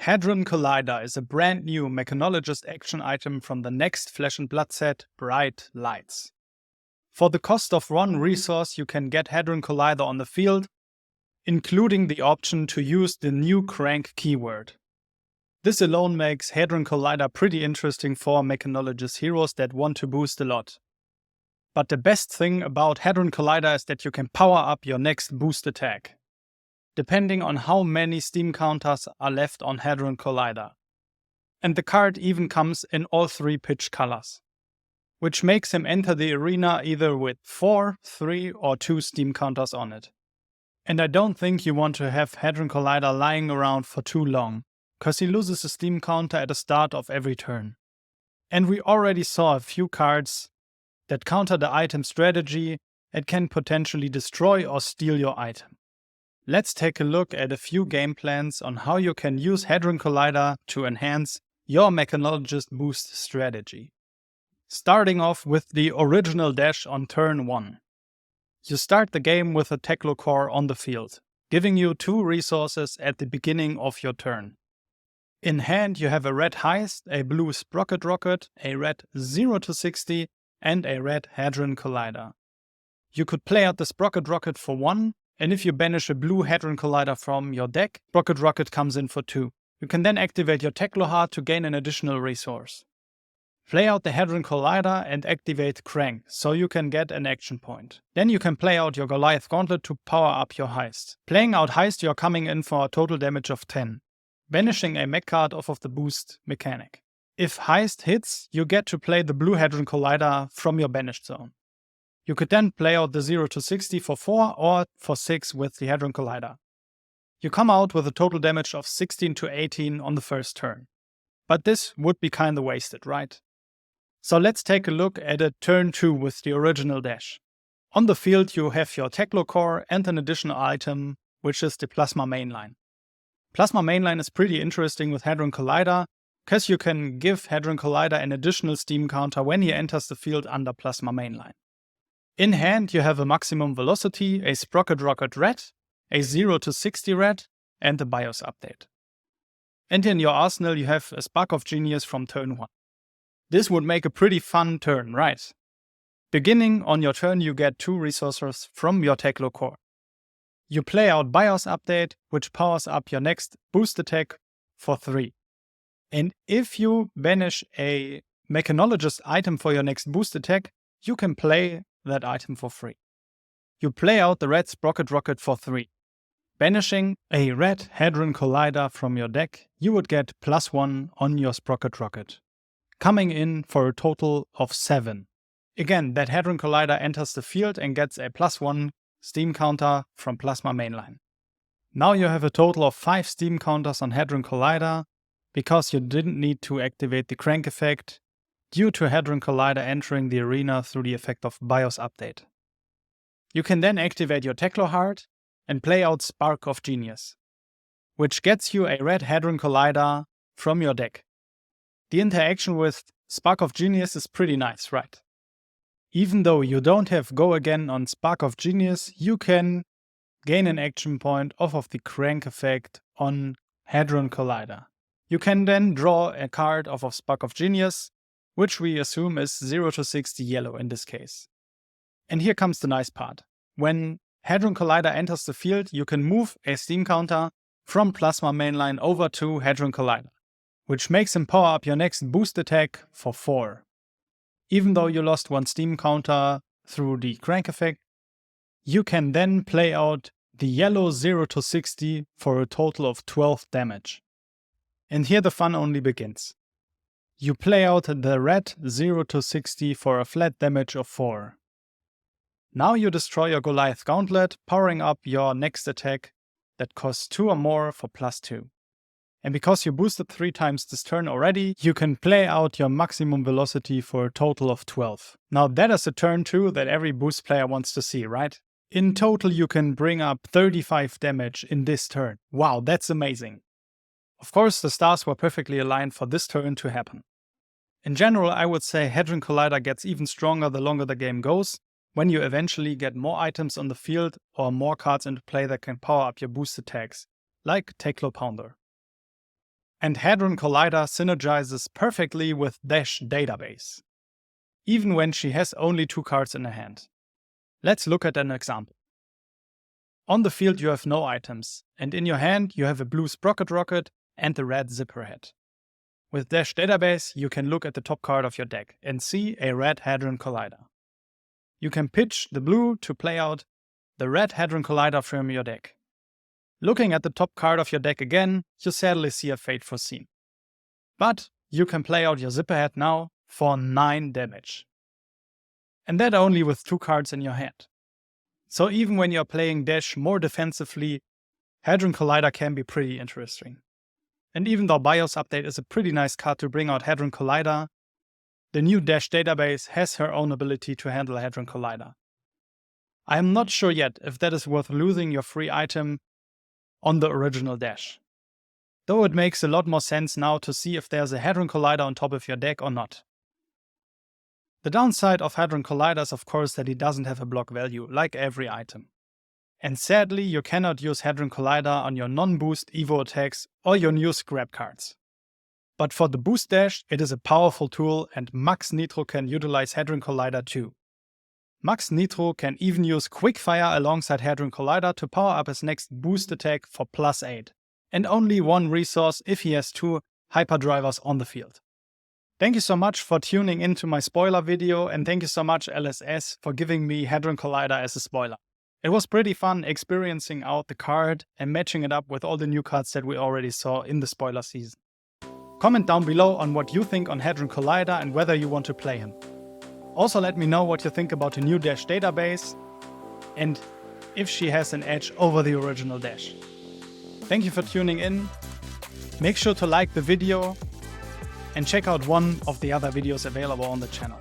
Hadron Collider is a brand new mechanologist action item from the next Flesh and Blood set, Bright Lights. For the cost of one resource, you can get Hadron Collider on the field, including the option to use the new crank keyword. This alone makes Hadron Collider pretty interesting for mechanologist heroes that want to boost a lot. But the best thing about Hadron Collider is that you can power up your next boost attack, depending on how many steam counters are left on Hadron Collider. And the card even comes in all 3 pitch colors, which makes him enter the arena either with 4, 3 or 2 steam counters on it. And I don't think you want to have Hadron Collider lying around for too long, cause he loses a steam counter at the start of every turn. And we already saw a few cards that counter the item strategy and can potentially destroy or steal your item. Let's take a look at a few game plans on how you can use Hadron Collider to enhance your mechanologist boost strategy. Starting off with the original dash on turn 1. You start the game with a Teklo core on the field, giving you 2 resources at the beginning of your turn. In hand you have a red Heist, a blue Sprocket Rocket, a red 0 to 60 and a red Hadron Collider. You could play out the Sprocket Rocket for 1, and if you banish a blue Hadron Collider from your deck, Sprocket Rocket comes in for 2. You can then activate your Teklo Heart to gain an additional resource. Play out the Hadron Collider and activate Crank, so you can get an action point. Then you can play out your Goliath Gauntlet to power up your Heist. Playing out Heist, you're coming in for a total damage of 10, banishing a mech card off of the boost mechanic. If Heist hits, you get to play the blue Hadron Collider from your banished zone. You could then play out the 0 to 60 for 4 or for 6 with the Hadron Collider. You come out with a total damage of 16 to 18 on the first turn. But this would be kinda wasted, right? So let's take a look at a turn 2 with the original dash. On the field you have your Teklo core and an additional item, which is the Plasma Mainline. Plasma Mainline is pretty interesting with Hadron Collider, because you can give Hadron Collider an additional steam counter when he enters the field under Plasma Mainline. In hand you have a Maximum Velocity, a Sprocket Rocket red, a 0 to 60 red, and a BIOS update. And in your arsenal you have a Spark of Genius from turn 1. This would make a pretty fun turn, right? Beginning on your turn you get 2 resources from your Teklo core. You play out BIOS update, which powers up your next boost attack for 3. And if you banish a mechanologist item for your next boost attack, you can play that item for free. You play out the red Sprocket Rocket for 3. Banishing a red Hadron Collider from your deck, you would get +1 on your Sprocket Rocket, coming in for a total of 7. Again, that Hadron Collider enters the field and gets a +1 steam counter from Plasma Mainline. Now you have a total of 5 steam counters on Hadron Collider, because you didn't need to activate the crank effect due to Hadron Collider entering the arena through the effect of BIOS update. You can then activate your Teklo Heart and play out Spark of Genius, which gets you a red Hadron Collider from your deck. The interaction with Spark of Genius is pretty nice, right? Even though you don't have Go Again on Spark of Genius, you can gain an action point off of the crank effect on Hadron Collider. You can then draw a card off of Spark of Genius, which we assume is 0 to 60 yellow in this case. And here comes the nice part. When Hadron Collider enters the field, you can move a steam counter from Plasma Mainline over to Hadron Collider, which makes him power up your next boost attack for 4. Even though you lost 1 steam counter through the crank effect, you can then play out the yellow 0 to 60 for a total of 12 damage. And here the fun only begins. You play out the red 0 to 60 for a flat damage of 4. Now you destroy your Goliath Gauntlet, powering up your next attack that costs 2 or more for +2. And because you boosted 3 times this turn already, you can play out your Maximum Velocity for a total of 12. Now that is a turn 2 that every boost player wants to see, right? In total you can bring up 35 damage in this turn. Wow, that's amazing. Of course, the stars were perfectly aligned for this turn to happen. In general, I would say Hadron Collider gets even stronger the longer the game goes, when you eventually get more items on the field or more cards into play that can power up your boost attacks, like Teklo Pounder. And Hadron Collider synergizes perfectly with Dash database, even when she has only 2 cards in her hand. Let's look at an example. On the field you have no items, and in your hand you have a blue Sprocket Rocket and the red Zipperhead. With Dash database you can look at the top card of your deck and see a red Hadron Collider. You can pitch the blue to play out the red Hadron Collider from your deck. Looking at the top card of your deck again, you sadly see a Fate Foreseen. But you can play out your Zipperhead now for 9 damage. And that only with 2 cards in your hand. So even when you're playing Dash more defensively, Hadron Collider can be pretty interesting. And even though BIOS Update is a pretty nice card to bring out Hadron Collider, the new Dash database has her own ability to handle Hadron Collider. I am not sure yet if that is worth losing your free item on the original Dash. Though it makes a lot more sense now to see if there's a Hadron Collider on top of your deck or not. The downside of Hadron Collider is of course that it doesn't have a block value, like every item. And sadly, you cannot use Hadron Collider on your non-boost Evo attacks or your new scrap cards. But for the boost Dash, it is a powerful tool, and Max Nitro can utilize Hadron Collider too. Max Nitro can even use Quickfire alongside Hadron Collider to power up his next boost attack for +8, and only 1 resource if he has 2 hyperdrivers on the field. Thank you so much for tuning into my spoiler video, and thank you so much LSS for giving me Hadron Collider as a spoiler. It was pretty fun experiencing out the card and matching it up with all the new cards that we already saw in the spoiler season. Comment down below on what you think on Hadron Collider and whether you want to play him. Also let me know what you think about the new Dash database and if she has an edge over the original Dash. Thank you for tuning in. Make sure to like the video and check out one of the other videos available on the channel.